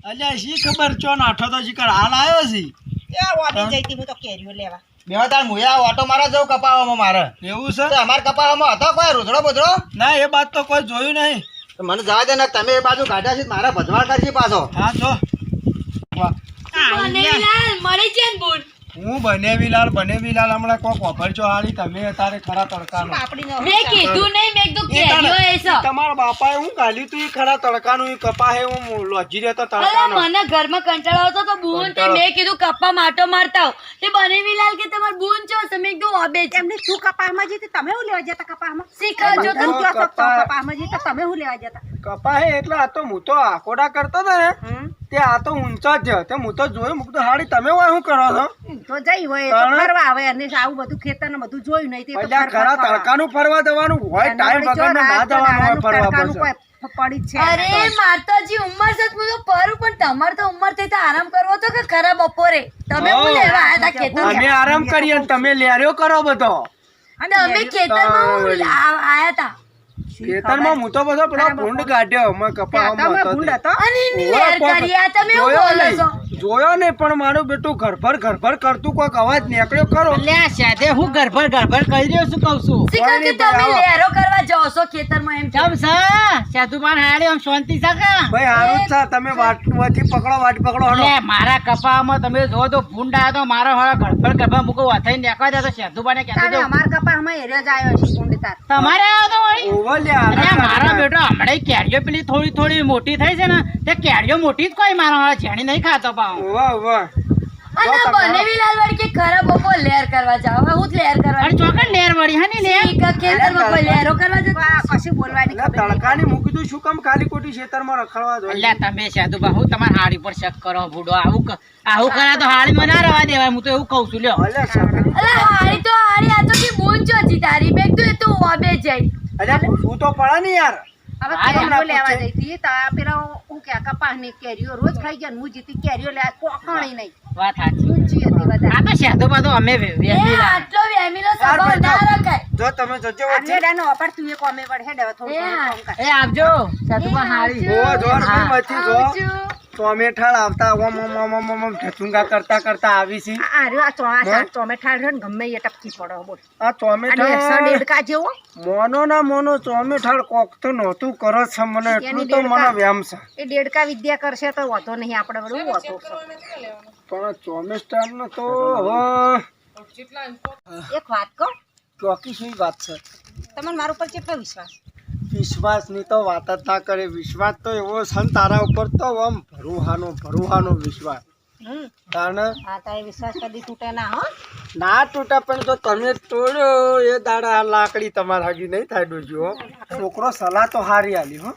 અલ્યા શી ખબર ચો નાઠો તો જીકર હાલ આવ્યો છે એ ઓડી જઈતી હું તો કેરીઓ લેવા બેહો તાર મુયા ઓટો મારા જવું કપાવામાં મારે એવું છે તો અમાર કપાવામાં હતો કોઈ રોજડો બોજડો ના એ બાત તો કોઈ જોયું નહીં તો મને જવા દે ને તમે એ બાજુ કાઢ્યા છે મારા ભજવાડ કરશે પાછો હા જો મળી છે ને બૂન હું બનેવીલાલ હમણાં કોક ઓફરજો હાલી તમે તારે ખરા તડકાનો મેં કીધું નહીં મેં કીધું કેરીઓ એસો તમારા બાપાએ હું ગાલ્યું તું ખરા તડકાનું ઈ કપા હે હું લોજી રહ્યો તો અરે તડકાનો મને ઘરમાં કંટાળો આવતો તો બૂન તે મેં કીધું કપ્પા માટો મારતા હો તે બનેવીલાલ કે તમાર બૂન છો તમે કીધું ઓબે છે એમને શું કપામાં જતી તમે હું લેવા જતા કપામાં શીખજો તો તમે કયો શકતો કપામાં જતા તમે હું લેવા જતા કપા હે એટલે આ તો હું તો આકોડા કરતો હતો ને તે આ તો ઊંચા જ છે હું તો જોયું મુક તો હાડી તમે હોય શું કરો છો તો જઈ હોય તો ફરવા આવે અને આવું બધું ખેતર ને બધું જોયું નહીં તે તો અલ્યા ખરા તડકાનું ફરવા જવાનું હોય ટાઈમ વગરનું ના જવાનું હોય ફરવા પડશે પડી જ છે અરે માતાજી ઉંમર છે હું તો પરું પણ તમાર તો ઉંમર થઈ તો આરામ કરવો તો કે ખરા બપોરે તમે હું લેવા આયા તા ખેતર અમે આરામ કરીએ ને તમે લેર્યો કરો બધો અને અમે ખેતરમાં આયા તા ખેતરમાં હું તો બધો પેલો ભૂંડ કાઢ્યો મેં કપાવામાં હતો તે. અને લેર કર્યા તમે હું બોલો છો જોયો ને પણ મારું બેટું ઘરભર કરતું કોઈક અવાજ નીકળ્યો ખરો લ્યા સાધે હું ગરભર કરી રહ્યો છું કહું છું શીખો કે તમે લેરો કરવા જાઓ છો ખેતરમાં એમ કેમ છે સાધુમાન હાડે આમ શાંતિ છે કે ભાઈ હારું જ છે તમે વાટમાંથી વાટ પકડો હળો. લે મારા કપામાં તમે જો તો ભૂંડ આવ્યો તો મારો હળો ગરભર મૂકો વાથાઈ નીકળવા દે તો સાધુબાને કહેતો તારે અમાર કપામાં એરિયા જ આવ્યો છે કુંડ તાર તમારે આવ્યો તો વળી ઓવર લ્યા, અલ્યા મારો બેટો હમણાં કેરીઓ પેલી થોડી મોટી થઈ છે ને તે કેરીઓ મોટી જ કોઈ મારો હળો ઝેણી નહીં ખાતો પાઉં ઓવર અને બનેવી લાલવાડી કે ખરા બપો લેર કરવા જાવ હવે હું જ લેર કરવા અને ચોકડ લેર વળી હે ને લેર શીખો ખેતરમાં કોઈ લેરો કરવા જતા કશું બોલવાની ખબર નહીં. તડકાની મૂકી દઉં શું કામ ખાલી ખોટી ખેતરમાં રખડવા દો અલ્યા તમે સાધુબા હું તમારા હાડી પર શક કરો બુડો આવું કરા તો હાડીમાં ના રવા દેવાય હું તો એવું કહું છું લ્યો અલ્યા શાક- અલા હારી તો હારી આ તો કે બોન છો જી તારી બેગ તો એ તો ઓબે જાય અલ્યા પૂછવું તો પડે ને યાર હવે હા, કેરીઓ હમણાં લેવા પૂછે. જઈતી તા પેલા હું કે કપાસની કેરીઓ રોજ ખાઈ ગયા ને હું જીતી કેરીઓ લેવા કોકણી નહીં વાત સાચી ઊંચી હતી બધા આ તો સાધુબા તો અમે એ આટલો વેમીનો સ્વભાવ ના રખાય જો તમે જજો વચ્ચે આનેડાનો અપર તું એક અમે વડ હેડ હવે થોડું એ હા. કામ કર એ આપજો સાધુબા હાડી જો ભાઈ વચ્ચે જો આવજો. ટોમેઠાળ આવતા ઓમ ઢચુંગા કરતા આવી છે આ રહ્યો આ ચોમાસા ટોમેટા રહ્યો ને ગમે એ ટપકી પડો બોલ આ અને ટોમેઠા ડેડકા જેવો મોનો ટોમેઠાળ કોક તો નહોતું કરે છે મને એટલું તો મને વ્યામ છે એ ડેડકા વિદ્યા કરશે તો વાંધો નહીં આપણે બધું વાંધો છે પણ ટોમેટાળનો તો હવે એક વાત કહું ચોકી શું વાત છે તમને મારા ઉપર કેટલો વિશ્વાસ વિશ્વાસની તો વાત જ ના કરે વિશ્વાસ તો એવો છે ને તારા ઉપર તો આમ ભરુહાનો વિશ્વાસ તાણે હા તારે વિશ્વાસ કદી તૂટે ના હો ના તૂટે પણ જો તમે તોડ્યો એ દાડા આ લાકડી તમારા હાગી નહીં થાય ડોજી હો છોકરો સલાહ તો હારી આલી હો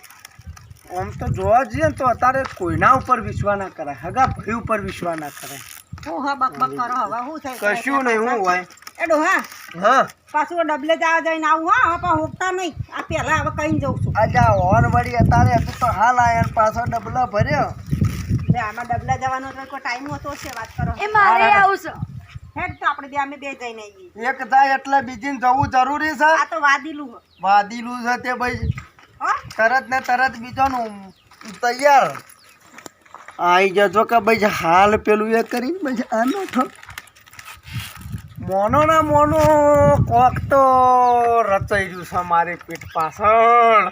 આમ તો જોવા જઈએ ને તો અત્યારે કોઈના ઉપર વિશ્વાસ ના કરાય હગા ભાઈ ઉપર વિશ્વાસ ના કરાય હું હા બક કરો હવે શું થાય કશું નહીં હું હોય એડો હા હા પાછું ડબલે જવા જઈને આવું હા હવે પણ હોકતા નહીં આ પહેલા હવે કઈ જઉં છું આજા હોર વળી અત્યારે તું તો હાલ આયા પાછો ડબલો ભર્યો લે આમાં ડબલા જવાનો તો કોઈ ટાઈમ હોતો હશે વાત કરો એ મારે આવું છે હેડ તો આપણે બે અમે બે જઈને આવીએ એક થાય એટલે બીજીને જવું જરૂરી છે આ તો વાદીલું હે. વાદીલું છે તે ભાઈ હો તરત ને તરત બીજાનું તૈયાર આઈ જજો કે ભાઈ હાલ પેલું એ કરીને ભાઈ આનો ઠો મોનો ના મોનો કોક તો રચાઈ રહ્યું છે મારી પીઠ પાછળ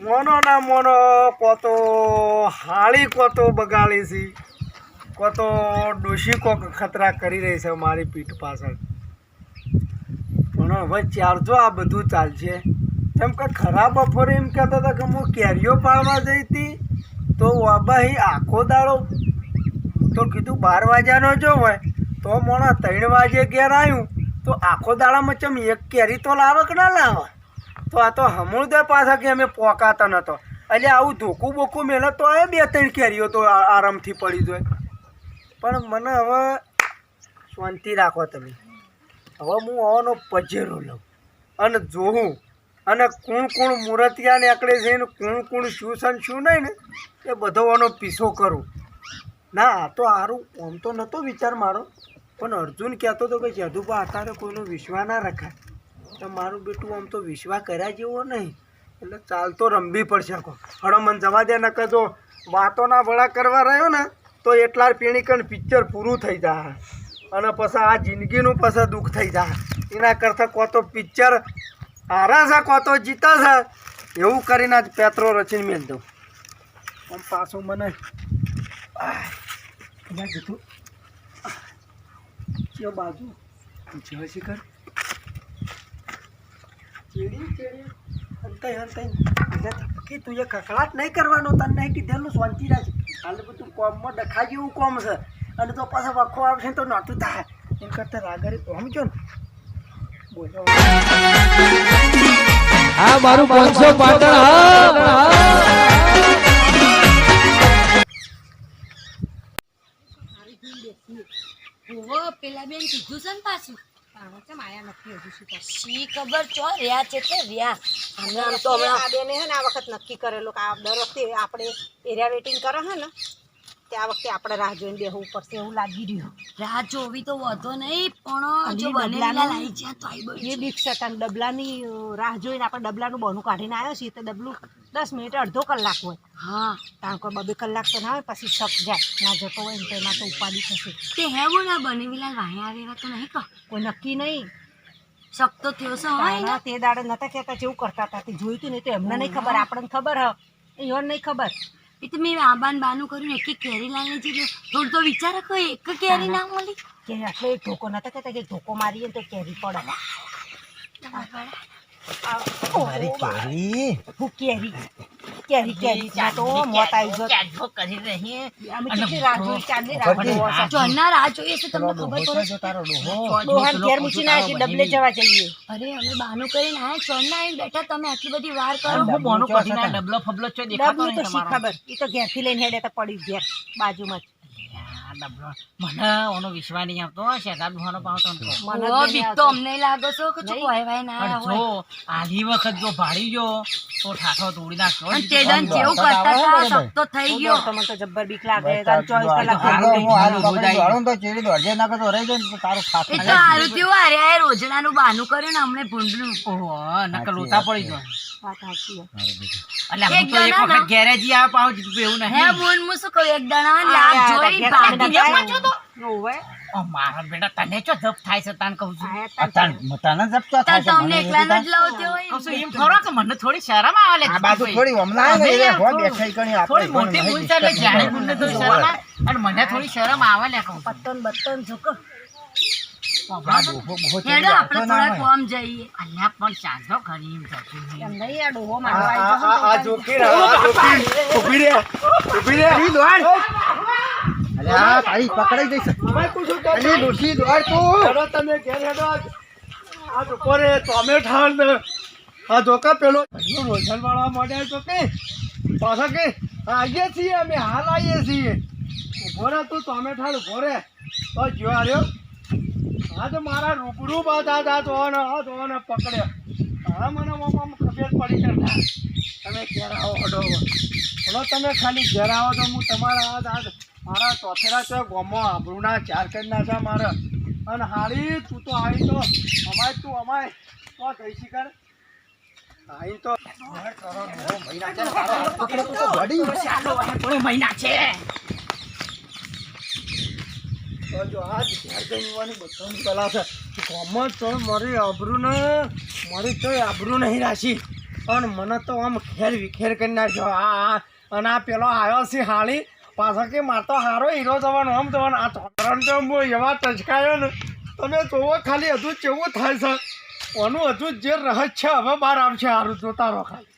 મોનો ના મોનો કોતો હાળી કોતો બગાડી છે કોતો ડોશી કોક ખતરા કરી રહી છે મારી પીઠ પાછળ પણ હવે ચાલજો આ બધું ચાલશે કેમ કે ખરાબ બપોરે એમ કહેતો હતો કે હું કેરીઓ પાડવા જઈ હતી તો વાબાહી આખો દાડો તો કીધું 12 વાગ્યાનો જો હોય તો મોણા 3 વાગે ઘેર આવ્યું તો આખો દાડામાં ચમ એક કેરી તો લાવે કે ના લાવે તો આ તો હમુદે પાછા કે અમે પોકાતા નતો એટલે આવું ધોકું બોકું મેલે તો એ 2-3 કેરીઓ તો આરામથી પડી જાય પણ મને હવે શાંતિ રાખો તમે હવે હું આવવાનો પજેરો લઉં અને જોઉં અને કુણ મૂર્તિયા નીકળે છે ને કુણ શું છે ને શું નહીં ને એ બધો આનો પીછો કરું ના આ તો સારું આમ તો નહોતો વિચાર મારો પણ અર્જુન કહેતો હતો કે જદુભા અત્યારે કોઈનો વિશ્વાસ ના રખાય. તો મારું બેટું આમ તો વિશ્વાસ કર્યા જેવો નહીં, એટલે ચાલતો રમવી પડશે. આખો હળો મને જવા દે, નકર જો વાતોના વડા કરવા રહ્યો ને તો એટલા પીણીકણ પિક્ચર પૂરું થઈ જાય અને પછી આ જિંદગીનું પછી દુઃખ થઈ જાય. એના કરતાં કો તો પિક્ચર હારે છે કો તો જીતે છે, એવું કરીને જ પેત્રો રચીને મેળ દઉં. આમ પાછું મને કીધું કયો બાજુ જય શિખર કે તું એ કકડાટ નહીં કરવાનો, તને નહીં કીધેલું શાંતિ રાખ. હાલ બધું કોમમાં ડખા જેવું કોમ છે અને તો પાછા વખો આવશે તો નહોતું થાય. એમ કરતાં રાગરી પહોંચજો ને બોલો. આ મારું 500 પાટણ ઓહો પેલા બેન કીધું છે ને પાછું શી ખબર ચો રહ્યા છે તે રહ્યા. અમે આમ તો હમણાં આ બેને હે ને આ વખત નક્કી કરેલું કે આ દર વખતે આપણે એરિયા વેટિંગ કરે હે ને તે આ વખતે આપણે રાહ જોઈને બેહવું પડશે એવું લાગી રહ્યું. રાહ જોવી તો વધો નહીં પણ જો બનેલા લાવી જાય તો આઈ બઈ એ બીક છે તને ડબલાની રાહ જોઈને આપણે ડબલાનું બહનું કાઢીને આવ્યો છીએ તો ડબલું 10 મિનિટ અડધો કલાક હોય. હા કારણ કે 2 કલાક તો ના હોય, પછી શક જાય ના જતો હોય ને તો એમાં તો ઉપાડી થશે. તે હે બોલા બનેલા વાહે આવેલા તો નહીં કહો કોઈ નક્કી નહીં. શક તો થયો છે હોય ને. તે દાડે નતા કહેતા જેવું કરતા હતા તે જોયું તું નહીં તો એમને નહીં ખબર, આપણને ખબર હ એઓને નહીં ખબર. એ તો મેં આબાન બાનું કર્યું એક કેરી લાવીને જીધું થોડું તો વિચાર રાખો એક કેરી ના મળી કે આટલો એક ધોકો નતા કહેતા કે ધોકો મારીએ ને તો કેરી પડે. મારી કેરી હું કેરી ત્યાં તો મોત આવી ગયો. કેજો કરી રહી અમે કેટલી રાહ જોઈ, ચાંદની રાહ જોઈ. જોના રાહ જોઈએ છે તમને ખબર પડે. તારો ડોહો ડોહાને ઘેર મૂકીને આવ્યા છીએ, ડબલે જવા જઈએ. અરે અમે બાનું કરીને આયા ચોરના આવીને બેઠા તમે આટલી બધી વાર કરો. હું બોનું કરીને આ ડબલો ફબલો છે દેખાતો ડબલું તો નહીં શી તમારો. ખબર, એ તો ઘેરથી લઈને હેડે તો પડ્યું ઘેર બાજુમાં જ. આ ડબલો મને ઓનો વિશ્વાસ નહીં આવતો, શેતાબ ભણો પાવતો ને કહું. મને જ ઓ નહીં બીક આવતો. તો અમને લાગો છો કે ચૂક વાય વાય ના પણ આયા હોય. જો આલી વખત જો ભાડી ગયો તો ઠાઠો તોડી નાખ્યો. અને તે દન જેવું કરતા હતા સખ્તો થઈ ગયો. તો મને તો જબ્બર બીક લાગે. તારે 24 કલાક એ તો હારું થયું હારે આ રોજડાનું બાનું કર્યું ને હમણે ભૂંડનું. ઓહો નકર લોતા પડી ગયો. વાત સાચી છે. એટલે હું તો એક વખત ગેરેજી આ પાવ જીતું એવું હે નહીં. બોન હું શું કહું એક દાણા લાગ જોઈ ભાગી ગયો પાછો તો. ઓવે. ઓ મારા બેટા તને ચો જપ થાય છે તાન કહું છું. તાર તમને એકલાને જ લાવતી હોય. કહું છું એમ ખરો કે મને થોડી શરમ આવે લે. થોડી મોટી ભૂલ છે એટલે જાણી ભૂલને તો શરમ આવે અને મને થોડી શરમ આવે લે કહું. પત્તન બત્તન ઝુકો. હેડો આપણે થોડા કોમ જઈએ. અલ્યા પણ ચાંદો ખરી એમ થતું નહીં. એમ નહીં, આ ડોહો મારવા આવી જશે આ જોખી રે, આ જોખી. ઊભી રે, ઊભી રે. ભાઈ પૂછું કે હેડો તમે ઘેર હેડો. આ જોકો રે ટોમેટા ને આ જોકા પેલો રોજલ વાળા મોડ્યા તો કે પાછા કે આવીએ છીએ અમે હાલ આવીએ છીએ. ઉભો રે તું ટોમેટા ઉભો રે તો જો આવ્યો. હા તો મારા રૂબરૂ બધા હતા તો પકડ્યો. હા મને આમ ખબર પડી કે ના તમે ઘેર આવો હડો. હલો તમે ખાલી ઘેર આવો તો હું તમારા મારા ચોથેરા તો ગોમો આબરૂના 4 કરી નાખ્યા મારા. અને હાળી તું તો આવી તો અમાય તો કઈ શીખર આવી તો થોડો મહિના છે. તો જો આ ઘેર જમવાની બધાની કલા છે. ગોમો તો મારી આબરૂ નહીં રાખી અને મને તો આમ ખેર વિખેર કરી નાખ્યો. અને આ પેલો આવ્યો છે હાળી પાછા કે મારતો હારો હીરો જવાનો આમ જવાનો. આ ચોકરણ તો હું એવા ટચકાયો ને તમે જોવો ખાલી હજુ કેવું થાય છે. ઓનું હજુ જે રહસ્ય હવે બહાર આવશે. સારું જોતા રહો ખાલી.